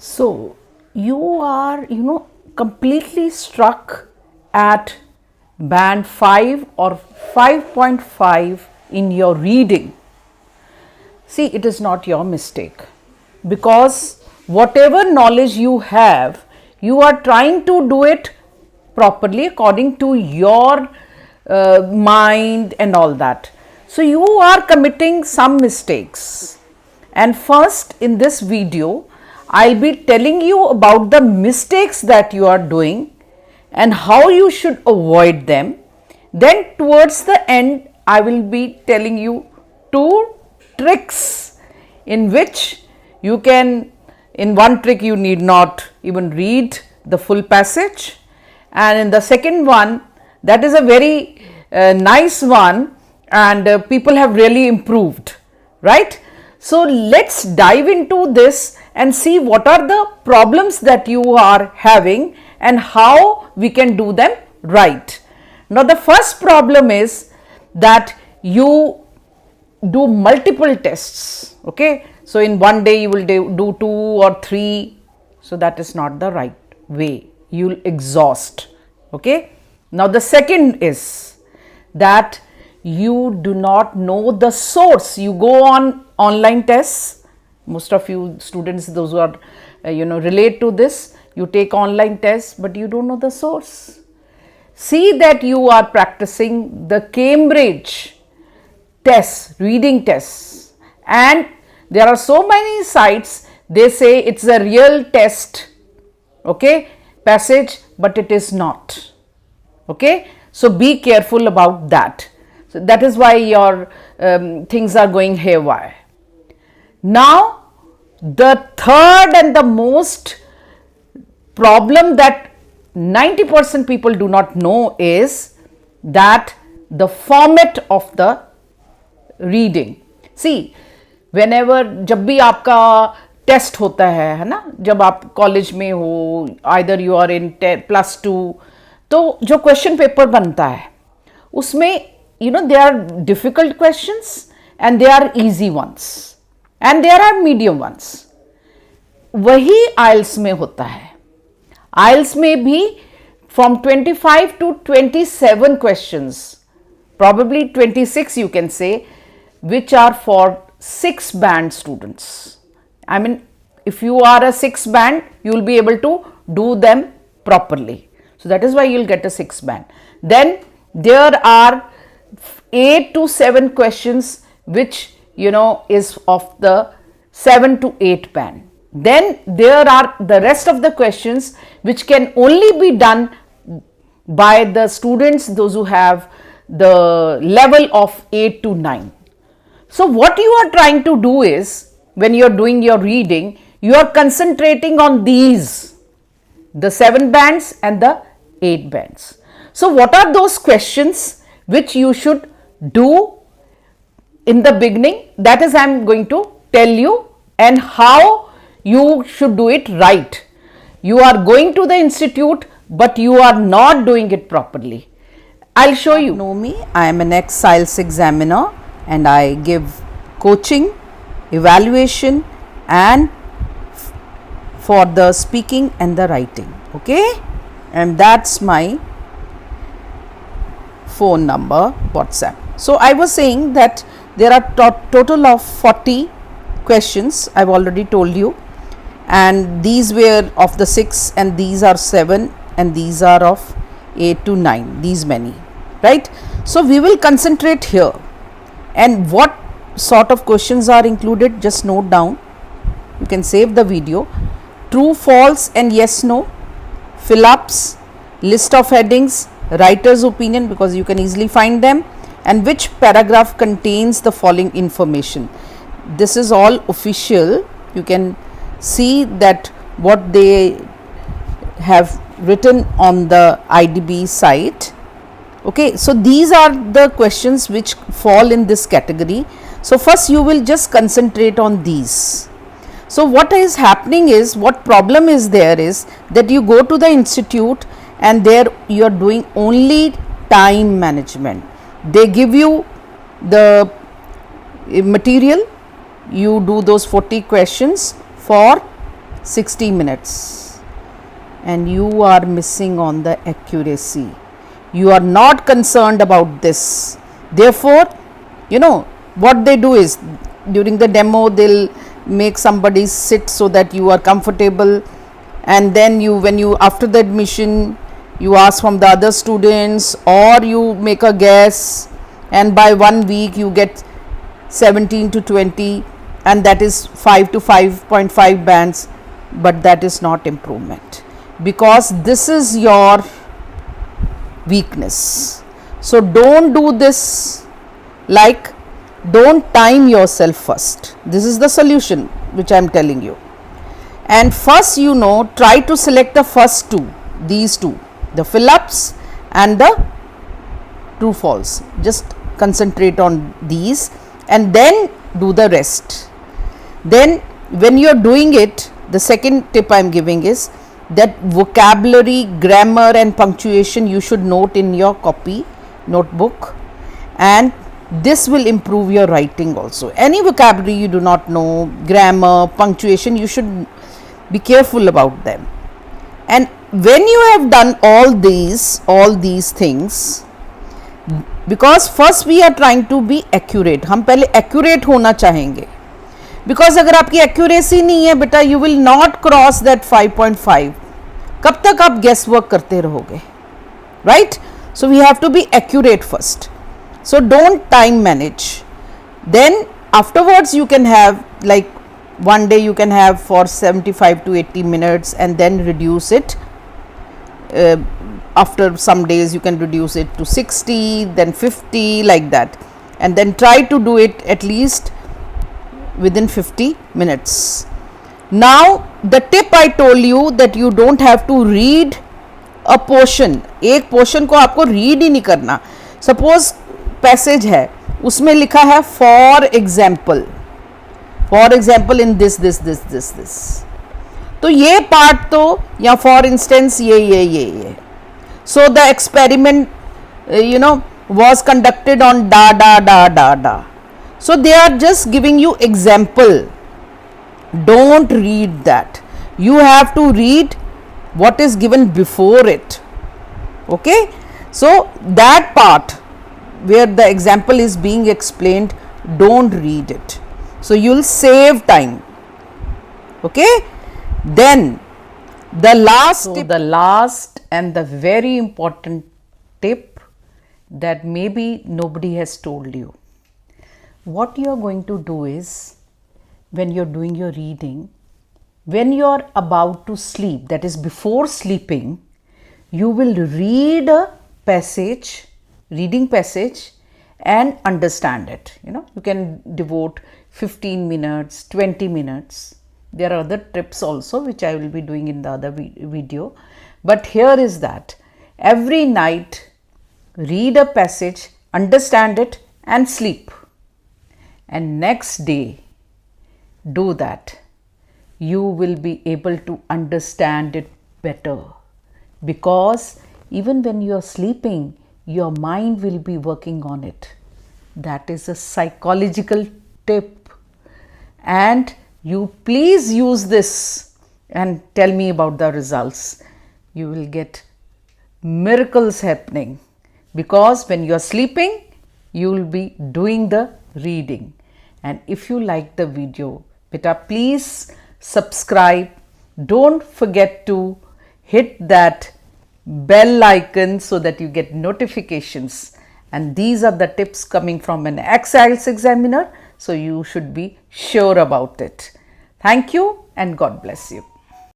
So you are, completely struck at band 5 or 5.5 in your reading. See, it is not your mistake, because whatever knowledge you have, you are trying to do it properly according to your mind and all that. So you are committing some mistakes. And first, in this video, I'll be telling you about the mistakes that you are doing and how you should avoid them. Then towards the end, I will be telling you 2 tricks in which you can, in one trick you need not even read the full passage, and in the second one, that is a very nice one, and people have really improved, right? So let's dive into this and see what are the problems that you are having and how we can do them right. Now the first problem is that you do multiple tests. Okay, so in one day you will do 2 or 3, so that is not the right way. You will exhaust. Okay, now the second is that you do not know the source. You go on online tests. Most of you students, those who are relate to this, you take online tests, but you don't know the source. See that you are practicing the Cambridge tests, reading tests, and there are so many sites, they say it's a real test, okay, passage, but it is not. Okay, so be careful about that. So that is why your things are going haywire. Now the third and the most problem that 90% people do not know is that the format of the reading. See, whenever, जब भी आपका test होता है ना, जब आप college में हो, either you are in +2, तो जो क्वेश्चन पेपर बनता है उसमें there are difficult questions and there are easy ones and there are medium ones. वही IELTS में होता है. IELTS में भी from 25 to 27 questions, probably 26 you can say, which are for 6 band students. I mean, if you are a 6 band, you will be able to do them properly. So that is why you will get a 6 band. Then there are 8 to 7 questions which is of the 7 to 8 band. Then there are the rest of the questions which can only be done by the students, those who have the level of 8 to 9. So what you are trying to do is, when you are doing your reading, you are concentrating on these, the 7 bands and the 8 bands. So what are those questions which you should do in the beginning? That is, I am going to tell you, and how you should do it right. You are going to the institute, but you are not doing it properly. I'll show you. Know me, I am an ex-IELTS examiner and I give coaching, evaluation and for the speaking and the writing. Okay, and that's my phone number, WhatsApp. So I was saying that there are total of 40 questions, I've already told you, and these were of the 6 and these are 7 and these are of 8 to 9, these many, right? So we will concentrate here, and what sort of questions are included, just note down. You can save the video. True, false and yes, no, fill-ups, list of headings, writer's opinion, because you can easily find them, and which paragraph contains the following information. This is all official. You can see that what they have written on the IDB site. Okay, so these are the questions which fall in this category. So first you will just concentrate on these. So what is happening is, what problem is there is that you go to the institute and there you are doing only time management. They give you the material, you do those 40 questions for 60 minutes and you are missing on the accuracy. You are not concerned about this. Therefore, what they do is during the demo they'll make somebody sit so that you are comfortable, and then when you after the admission you ask from the other students or you make a guess, and by 1 week you get 17 to 20, and that is 5 to 5.5 bands, but that is not improvement because this is your weakness. So don't do this, like don't time yourself first. This is the solution which I am telling you. And first, try to select the first two, these two, the fill ups and the true false. Just concentrate on these and then do the rest. Then when you are doing it, the second tip I am giving is that vocabulary, grammar and punctuation you should note in your copy notebook, and this will improve your writing also. Any vocabulary you do not know, grammar, punctuation, you should be careful about them. And when you have done all these things, because first we are trying to be accurate, हम पहले accurate होना चाहेंगे, because अगर आपकी accuracy नहीं है बेटा, you will not cross that 5.5. कब तक आप guess work करते रहोगे, right? So we have to be accurate first. So don't time manage. Then afterwards you can have, like, one day you can have for 75 to 80 minutes and then reduce it. After some days you can reduce it to 60, then 50, like that, and then try to do it at least within 50 minutes. Now the tip I told you that you don't have to read a portion. एक portion को आपको read ही नहीं करना. Suppose passage है, उसमें लिखा है for example in this, तो ये part तो, या for instance ये. So the experiment was conducted on da. So they are just giving you example. Don't read that. You have to read what is given before it. Okay, so that part where the example is being explained, don't read it. So you'll save time. Okay, then the last tip, the last and the very important tip that maybe nobody has told you. What you are going to do is, when you're doing your reading, when you're about to sleep, that is before sleeping, you will read a passage, reading passage, and understand it. You can devote 15 minutes, 20 minutes. There are other tips also which I will be doing in the other video. But here is that every night read a passage, understand it and sleep. And next day do that. You will be able to understand it better, because even when you are sleeping, your mind will be working on it. That is a psychological tip, and you please use this and tell me about the results. You will get miracles happening, because when you are sleeping, you will be doing the reading. And if you like the video, beta, please subscribe. Don't forget to hit that bell icon so that you get notifications. And these are the tips coming from an IELTS examiner, so you should be sure about it. Thank you and God bless you.